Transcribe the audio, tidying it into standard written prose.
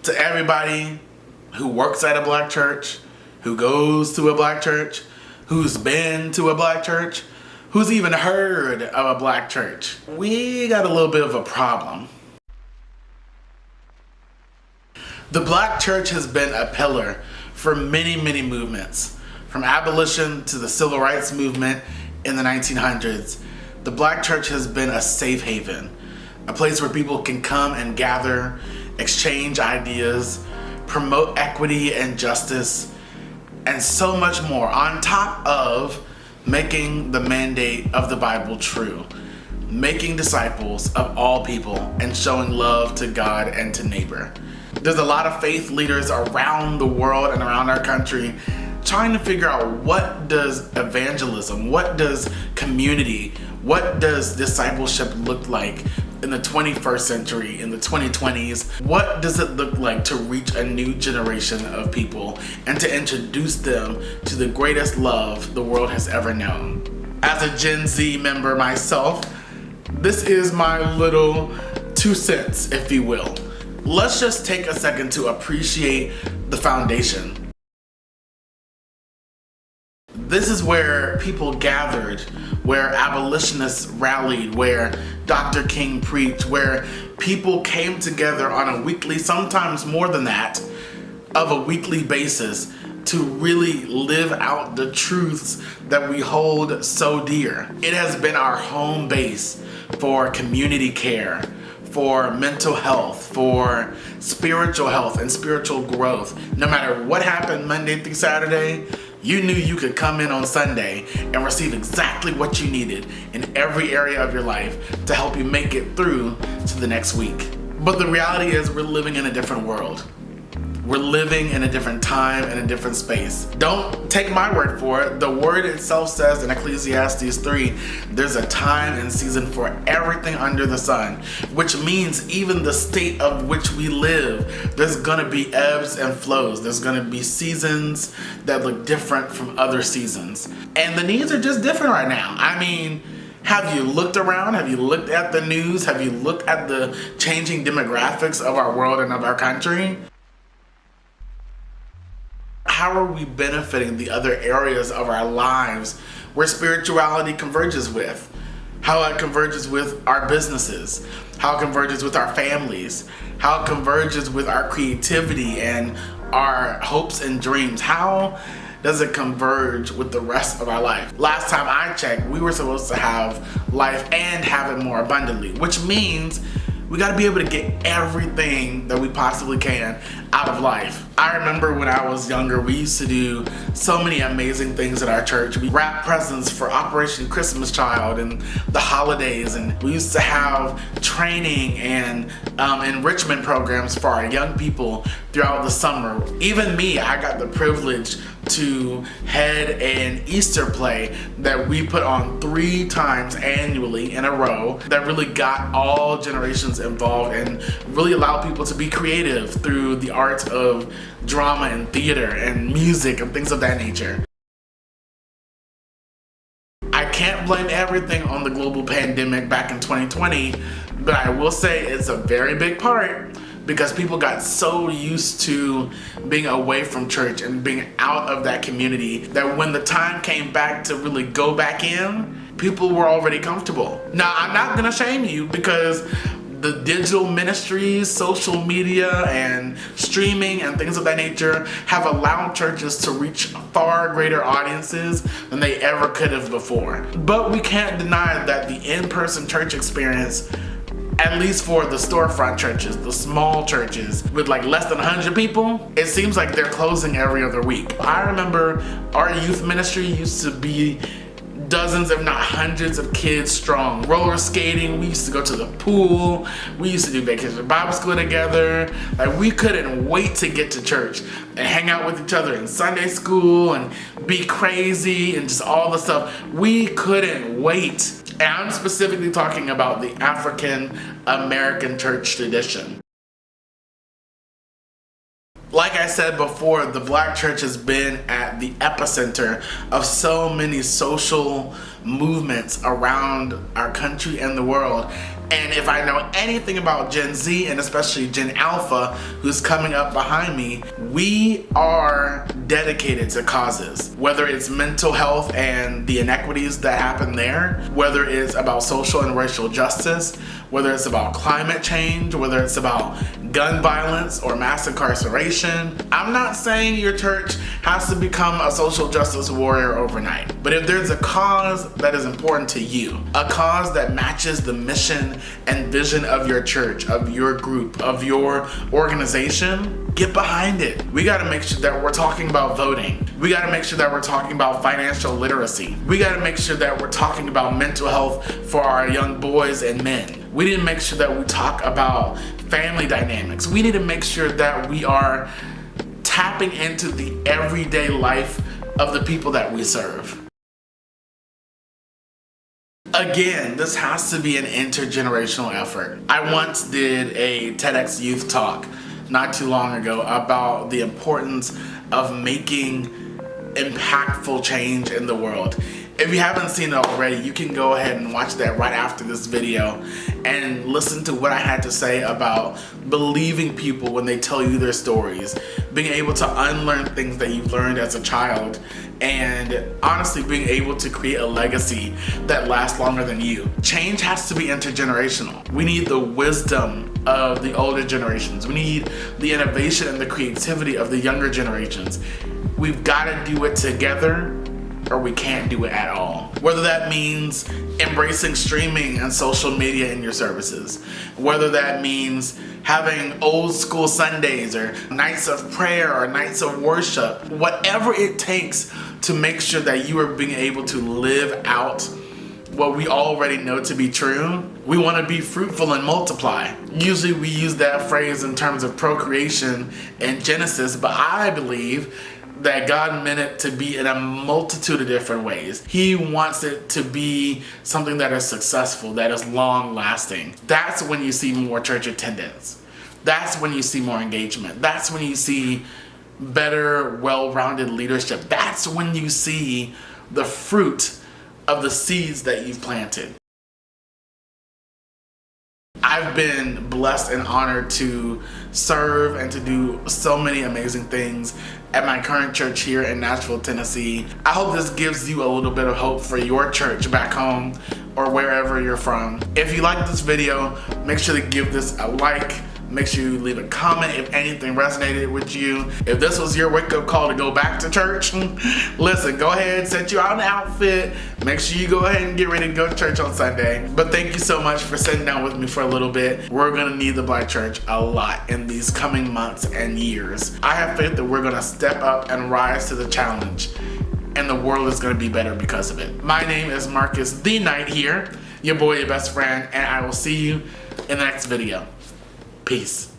To everybody who works at a black church, who goes to a black church, who's been to a black church, who's even heard of a black church, we got a little bit of a problem. The black church has been a pillar for many, many movements. From abolition to the civil rights movement in the 1900s, the black church has been a safe haven, a place where people can come and gather, exchange ideas, promote equity and justice, and so much more, on top of making the mandate of the Bible true, making disciples of all people and showing love to God and to neighbor. There's a lot of faith leaders around the world and around our country trying to figure out, what does evangelism, what does community, what does discipleship look like in the 21st century, in the 2020s? What does it look like to reach a new generation of people and to introduce them to the greatest love the world has ever known? As a Gen Z member myself, this is my little 2 cents, if you will. Let's just take a second to appreciate the foundation. This is where people gathered, where abolitionists rallied, where Dr. King preached, where people came together on a weekly, sometimes more than that, of a weekly basis to really live out the truths that we hold so dear. It has been our home base for community care, for mental health, for spiritual health and spiritual growth. No matter what happened Monday through Saturday, you knew you could come in on Sunday and receive exactly what you needed in every area of your life to help you make it through to the next week. But the reality is, we're living in a different world. We're living in a different time and a different space. Don't take my word for it. The word itself says in Ecclesiastes 3, there's a time and season for everything under the sun, which means even the state of which we live, there's gonna be ebbs and flows. There's gonna be seasons that look different from other seasons. And the needs are just different right now. I mean, have you looked around? Have you looked at the news? Have you looked at the changing demographics of our world and of our country? How are we benefiting the other areas of our lives where spirituality converges with? How it converges with our businesses, how it converges with our families, how it converges with our creativity and our hopes and dreams. How does it converge with the rest of our life? Last time I checked, we were supposed to have life and have it more abundantly, which means we gotta be able to get everything that we possibly can out of life. I remember when I was younger, we used to do so many amazing things at our church. We wrapped presents for Operation Christmas Child and the holidays, and we used to have training and enrichment programs for our young people throughout the summer. Even me, I got the privilege to head an Easter play that we put on 3 times annually in a row that really got all generations involved and really allowed people to be creative through the art of drama and theater and music and things of that nature. I can't blame everything on the global pandemic back in 2020, but I will say it's a very big part, because people got so used to being away from church and being out of that community that when the time came back to really go back in, people were already comfortable. Now, I'm not gonna shame you, because the digital ministries, social media, and streaming and things of that nature have allowed churches to reach far greater audiences than they ever could have before. But we can't deny that the in-person church experience, at least for the storefront churches, the small churches with like less than 100 people, it seems like they're closing every other week. I remember our youth ministry used to be dozens, if not hundreds of kids strong. Roller skating, we used to go to the pool, we used to do vacation Bible school together. Like, we couldn't wait to get to church and hang out with each other in Sunday school and be crazy and just all the stuff. We couldn't wait. And I'm specifically talking about the African American church tradition. Like I said before, the black church has been at the epicenter of so many social movements around our country and the world. And if I know anything about Gen Z, and especially Gen Alpha, who's coming up behind me, we are dedicated to causes. Whether it's mental health and the inequities that happen there, whether it's about social and racial justice, whether it's about climate change, whether it's about gun violence or mass incarceration. I'm not saying your church has to become a social justice warrior overnight, but if there's a cause that is important to you, a cause that matches the mission and vision of your church, of your group, of your organization, get behind it. We gotta make sure that we're talking about voting. We gotta make sure that we're talking about financial literacy. We gotta make sure that we're talking about mental health for our young boys and men. We need to make sure that we talk about family dynamics. We need to make sure that we are tapping into the everyday life of the people that we serve. Again, this has to be an intergenerational effort. I once did a TEDx youth talk not too long ago about the importance of making impactful change in the world. If you haven't seen it already, you can go ahead and watch that right after this video and listen to what I had to say about believing people when they tell you their stories, being able to unlearn things that you've learned as a child, and honestly being able to create a legacy that lasts longer than you. Change has to be intergenerational. We need the wisdom of the older generations. We need the innovation and the creativity of the younger generations. We've got to do it together, or we can't do it at all. Whether that means embracing streaming and social media in your services, whether that means having old school Sundays or nights of prayer or nights of worship, whatever it takes to make sure that you are being able to live out what we already know to be true. We want to be fruitful and multiply. Usually we use that phrase in terms of procreation in Genesis, but I believe that God meant it to be in a multitude of different ways. He wants it to be something that is successful, that is long lasting. That's when you see more church attendance. That's when you see more engagement. That's when you see better, well-rounded leadership. That's when you see the fruit of the seeds that you've planted. I've been blessed and honored to serve and to do so many amazing things at my current church here in Nashville, Tennessee. I hope this gives you a little bit of hope for your church back home or wherever you're from. If you like this video, make sure to give this a like. Make sure you leave a comment if anything resonated with you. If this was your wake-up call to go back to church, listen, go ahead, set you out an outfit. Make sure you go ahead and get ready to go to church on Sunday. But thank you so much for sitting down with me for a little bit. We're gonna need the Black church a lot in these coming months and years. I have faith that we're gonna step up and rise to the challenge, and the world is gonna be better because of it. My name is Marcus the Knight here, your boy, your best friend, and I will see you in the next video. Peace.